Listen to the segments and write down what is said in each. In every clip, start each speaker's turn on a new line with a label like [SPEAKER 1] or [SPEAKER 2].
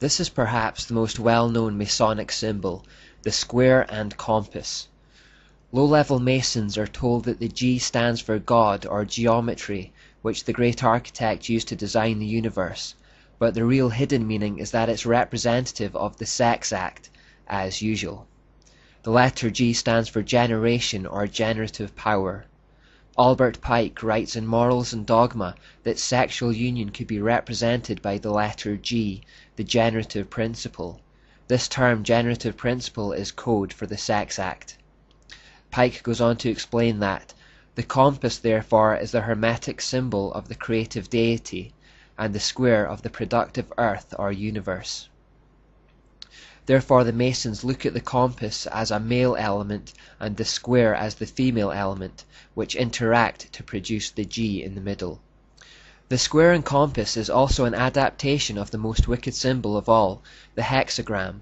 [SPEAKER 1] This is perhaps the most well-known Masonic symbol, the square and compass. Low-level Masons are told that the G stands for God or geometry, which the great architect used to design the universe, but the real hidden meaning is that it's representative of the sex act, as usual. The letter G stands for generation or generative power. Albert Pike writes in Morals and Dogma that sexual union could be represented by the letter G, the generative principle. This term generative principle is code for the sex act. Pike goes on to explain that the compass therefore is the hermetic symbol of the creative deity, and the square of the productive earth or universe. Therefore the Masons look at the compass as a male element and the square as the female element, which interact to produce the G in the middle. The square and compass is also an adaptation of the most wicked symbol of all, the hexagram.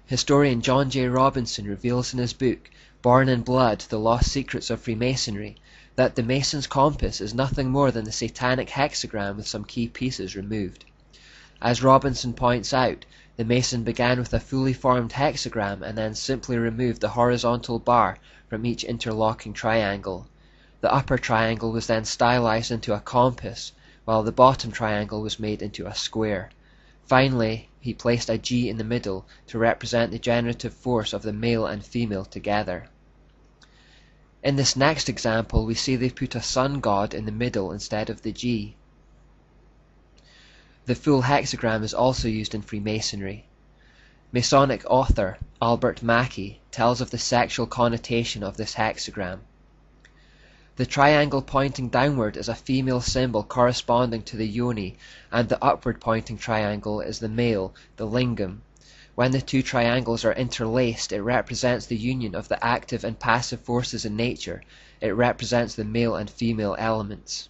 [SPEAKER 1] Historian John J. Robinson reveals in his book, Born in Blood, The Lost Secrets of Freemasonry, that the Mason's compass is nothing more than the satanic hexagram with some key pieces removed. As Robinson points out, the Mason began with a fully formed hexagram and then simply removed the horizontal bar from each interlocking triangle. The upper triangle was then stylized into a compass, while the bottom triangle was made into a square. Finally, he placed a G in the middle to represent the generative force of the male and female together. In this next example, we see they put a sun god in the middle instead of the G. The full hexagram is also used in Freemasonry. Masonic author Albert Mackey tells of the sexual connotation of this hexagram. The triangle pointing downward is a female symbol corresponding to the yoni, and the upward pointing triangle is the male, the lingam. When the two triangles are interlaced, it represents the union of the active and passive forces in nature. It represents the male and female elements.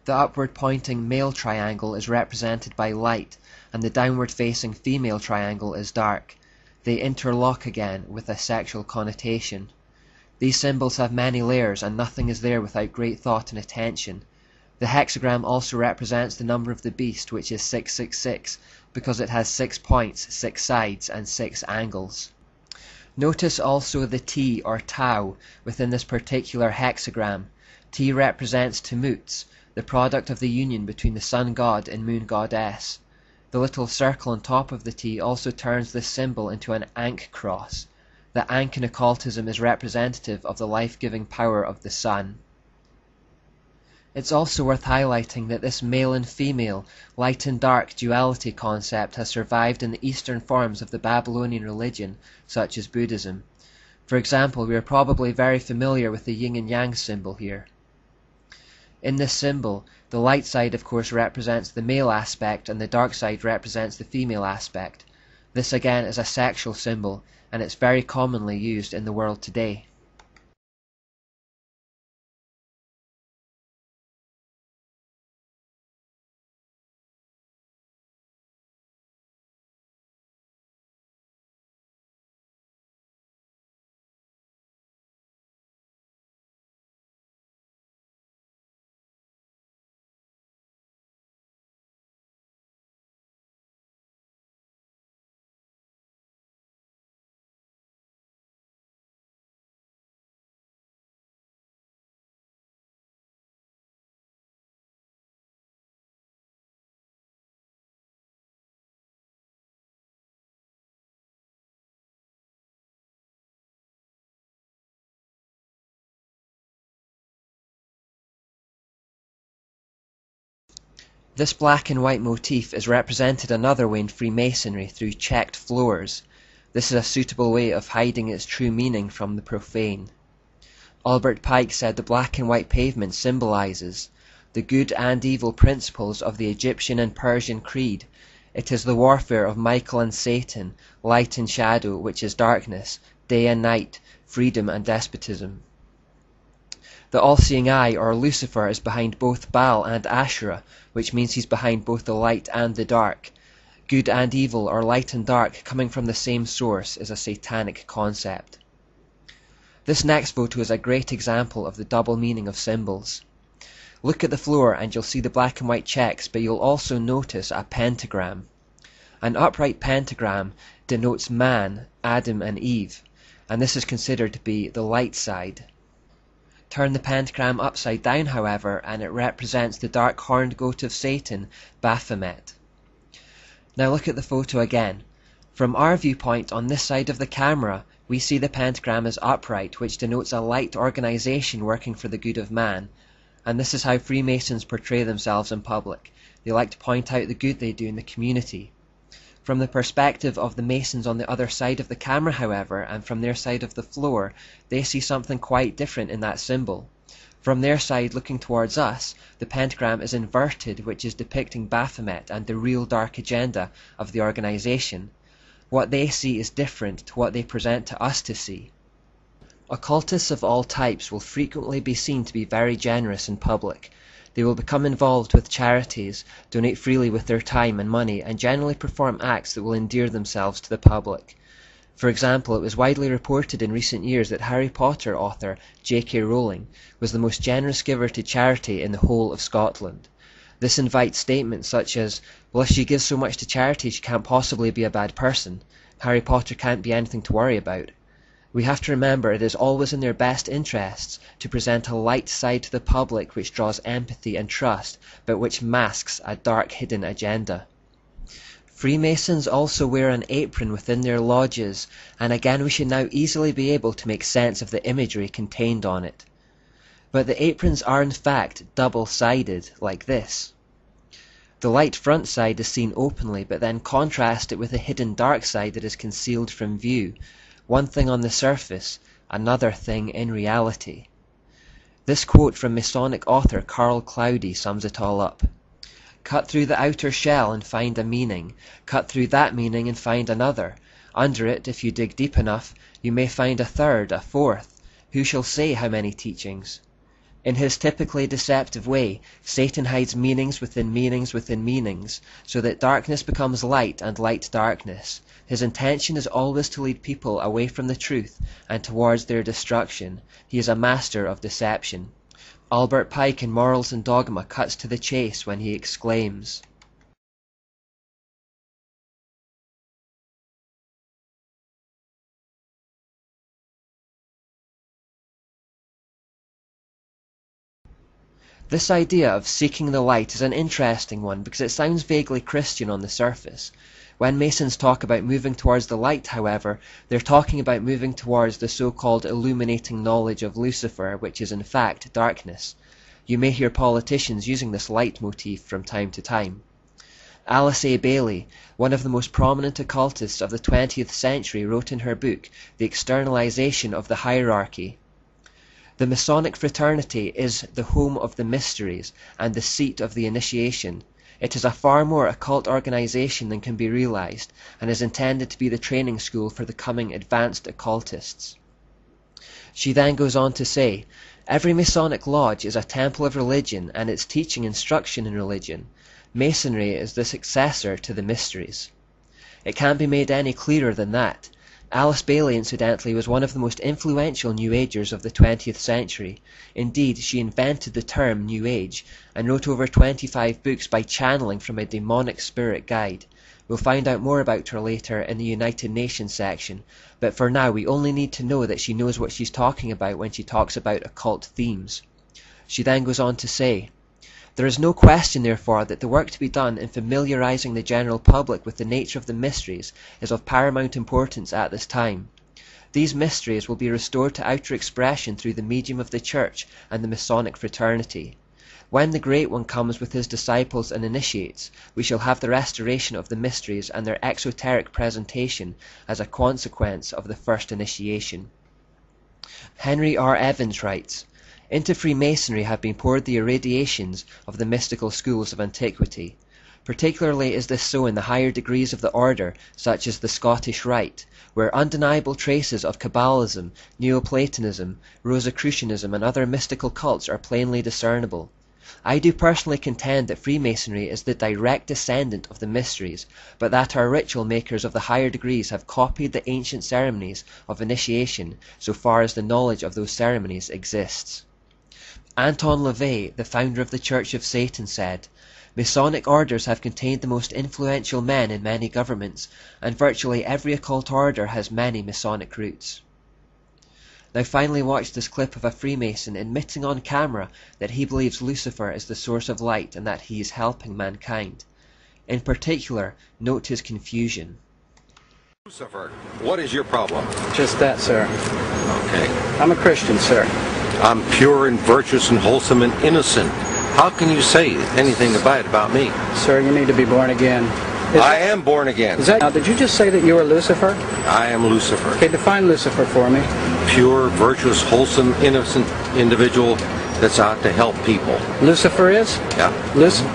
[SPEAKER 1] The upward pointing male triangle is represented by light, and the downward facing female triangle is dark. They interlock again with a sexual connotation. These symbols have many layers, and nothing is there without great thought and attention. The hexagram also represents the number of the beast, which is 666, because it has 6 points, 6 sides, and 6 angles. Notice also the T or Tau within this particular hexagram. T represents Tammuz, the product of the union between the sun god and moon goddess. The little circle on top of the T also turns this symbol into an Ankh cross. The Ankh in occultism is representative of the life-giving power of the sun. It's also worth highlighting that this male and female, light and dark duality concept has survived in the Eastern forms of the Babylonian religion, such as Buddhism. For example, we are probably very familiar with the yin and yang symbol here. In this symbol, the light side of course represents the male aspect and the dark side represents the female aspect. This again is a sexual symbol, and it's very commonly used in the world today. This black and white motif is represented another way in Freemasonry through checked floors. This is a suitable way of hiding its true meaning from the profane. Albert Pike said the black and white pavement symbolizes the good and evil principles of the Egyptian and Persian creed. It is the warfare of Michael and Satan, light and shadow, which is darkness, day and night, freedom and despotism. The all-seeing eye, or Lucifer, is behind both Baal and Asherah, which means he's behind both the light and the dark. Good and evil, or light and dark, coming from the same source, is a satanic concept. This next photo is a great example of the double meaning of symbols. Look at the floor and you'll see the black and white checks, but you'll also notice a pentagram. An upright pentagram denotes man, Adam and Eve, and this is considered to be the light side. Turn the pentagram upside down, however, and it represents the dark horned goat of Satan, Baphomet. Now look at the photo again. From our viewpoint on this side of the camera, we see the pentagram as upright, which denotes a light organization working for the good of man, and this is how Freemasons portray themselves in public. They like to point out the good they do in the community. From the perspective of the Masons on the other side of the camera, however, and from their side of the floor, they see something quite different in that symbol. From their side, looking towards us, the pentagram is inverted, which is depicting Baphomet and the real dark agenda of the organization. What they see is different to what they present to us to see. Occultists of all types will frequently be seen to be very generous in public. They will become involved with charities, donate freely with their time and money, and generally perform acts that will endear themselves to the public. For example, it was widely reported in recent years that Harry Potter author J.K. Rowling was the most generous giver to charity in the whole of Scotland. This invites statements such as, well, if she gives so much to charity, she can't possibly be a bad person. Harry Potter can't be anything to worry about. We have to remember it is always in their best interests to present a light side to the public which draws empathy and trust, but which masks a dark hidden agenda. Freemasons also wear an apron within their lodges, and again we should now easily be able to make sense of the imagery contained on it. But the aprons are in fact double-sided, like this. The light front side is seen openly, but then contrast it with a hidden dark side that is concealed from view. One thing on the surface, another thing in reality. This quote from Masonic author Carl Cloudy sums it all up. Cut through the outer shell and find a meaning. Cut through that meaning and find another. Under it, if you dig deep enough, you may find a third, a fourth. Who shall say how many teachings? In his typically deceptive way, Satan hides meanings within meanings within meanings, so that darkness becomes light and light darkness. His intention is always to lead people away from the truth and towards their destruction. He is a master of deception. Albert Pike in Morals and Dogma cuts to the chase when he exclaims, This idea of seeking the light is an interesting one because it sounds vaguely Christian on the surface. When Masons talk about moving towards the light, however, they're talking about moving towards the so-called illuminating knowledge of Lucifer, which is in fact darkness. You may hear politicians using this leitmotif from time to time. Alice A. Bailey, one of the most prominent occultists of the 20th century, wrote in her book, The Externalization of the Hierarchy, "The Masonic fraternity is the home of the mysteries and the seat of the initiation. It is a far more occult organization than can be realized, and is intended to be the training school for the coming advanced occultists." She then goes on to say, "Every Masonic lodge is a temple of religion and its teaching instruction in religion. Masonry is the successor to the mysteries." It can't be made any clearer than that. Alice Bailey, incidentally, was one of the most influential New Agers of the 20th century. Indeed, she invented the term New Age, and wrote over 25 books by channeling from a demonic spirit guide. We'll find out more about her later in the United Nations section, but for now we only need to know that she knows what she's talking about when she talks about occult themes. She then goes on to say, "There is no question, therefore, that the work to be done in familiarizing the general public with the nature of the mysteries is of paramount importance at this time. These mysteries will be restored to outer expression through the medium of the Church and the Masonic fraternity. When the Great One comes with his disciples and initiates, we shall have the restoration of the mysteries and their exoteric presentation as a consequence of the first initiation." Henry R. Evans writes, "Into Freemasonry have been poured the irradiations of the mystical schools of antiquity. Particularly is this so in the higher degrees of the order, such as the Scottish Rite, where undeniable traces of Kabbalism, Neoplatonism, Rosicrucianism, and other mystical cults are plainly discernible. I do personally contend that Freemasonry is the direct descendant of the mysteries, but that our ritual makers of the higher degrees have copied the ancient ceremonies of initiation so far as the knowledge of those ceremonies exists." Anton LaVey, the founder of the Church of Satan, said, Masonic orders have contained the most influential men in many governments, and virtually every occult order has many Masonic roots. Now finally watch this clip of a Freemason admitting on camera that he believes Lucifer is the source of light and that he is helping mankind. In particular, note his confusion.
[SPEAKER 2] Lucifer, what is your problem?
[SPEAKER 3] Just that, sir.
[SPEAKER 2] Okay.
[SPEAKER 3] I'm a Christian, sir.
[SPEAKER 2] I'm pure and virtuous and wholesome and innocent. How can you say anything bad about me?
[SPEAKER 3] Sir, you need to be born again.
[SPEAKER 2] I am born again.
[SPEAKER 3] Now, did you just say that you were Lucifer?
[SPEAKER 2] I am Lucifer.
[SPEAKER 3] Okay, define Lucifer for me.
[SPEAKER 2] Pure, virtuous, wholesome, innocent individual that's out to help people.
[SPEAKER 3] Lucifer is?
[SPEAKER 2] Yeah.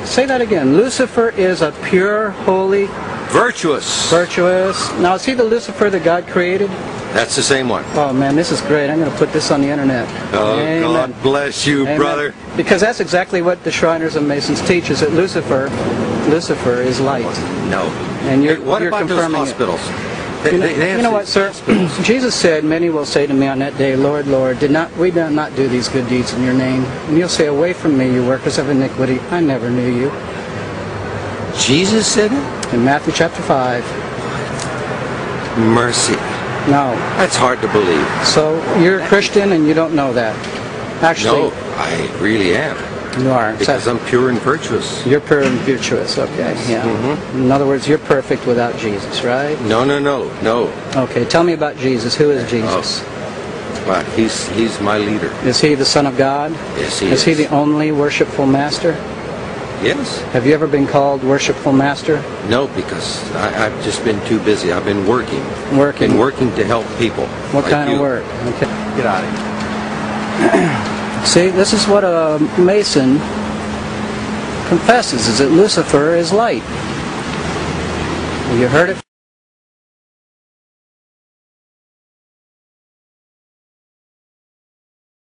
[SPEAKER 3] Say that again. Lucifer is a pure, holy...
[SPEAKER 2] Virtuous.
[SPEAKER 3] Virtuous. Now, is he the Lucifer that God created?
[SPEAKER 2] That's the same one.
[SPEAKER 3] Oh, man, this is great. I'm going to put this on the internet.
[SPEAKER 2] Oh,
[SPEAKER 3] Amen.
[SPEAKER 2] God bless you,
[SPEAKER 3] Amen.
[SPEAKER 2] brother.
[SPEAKER 3] Because that's exactly what the Shriners and Masons teach, is that Lucifer is light.
[SPEAKER 2] No.
[SPEAKER 3] And you're,
[SPEAKER 2] Hey, what
[SPEAKER 3] you're
[SPEAKER 2] about those
[SPEAKER 3] confirming
[SPEAKER 2] hospitals?
[SPEAKER 3] it. You know what, sir? Jesus said, many will say to me on that day, Lord, Lord, we did not do these good deeds in your name? And you'll say, away from me, you workers of iniquity. I never knew you.
[SPEAKER 2] Jesus said it?
[SPEAKER 3] In Matthew chapter 5.
[SPEAKER 2] Mercy.
[SPEAKER 3] No.
[SPEAKER 2] That's hard to believe.
[SPEAKER 3] So you're a Christian and you don't know that. Actually,
[SPEAKER 2] No, I really am.
[SPEAKER 3] you are.
[SPEAKER 2] Because I'm pure and virtuous.
[SPEAKER 3] You're pure and virtuous, okay. Yeah.
[SPEAKER 2] Mm-hmm.
[SPEAKER 3] In other words, you're perfect without Jesus, right?
[SPEAKER 2] No.
[SPEAKER 3] Okay, tell me about Jesus. Who is Jesus?
[SPEAKER 2] Well, he's my leader.
[SPEAKER 3] Is he the Son of God?
[SPEAKER 2] Yes, he is.
[SPEAKER 3] Is he the only worshipful master?
[SPEAKER 2] Yes.
[SPEAKER 3] Have you ever been called worshipful master?
[SPEAKER 2] No, because I've just been too busy. I've been working.
[SPEAKER 3] Working.
[SPEAKER 2] Been working to help people.
[SPEAKER 3] What
[SPEAKER 2] like
[SPEAKER 3] kind
[SPEAKER 2] you.
[SPEAKER 3] of work? Okay.
[SPEAKER 2] Get out of here.
[SPEAKER 3] See, this is what a Mason confesses, is that Lucifer is light. You heard it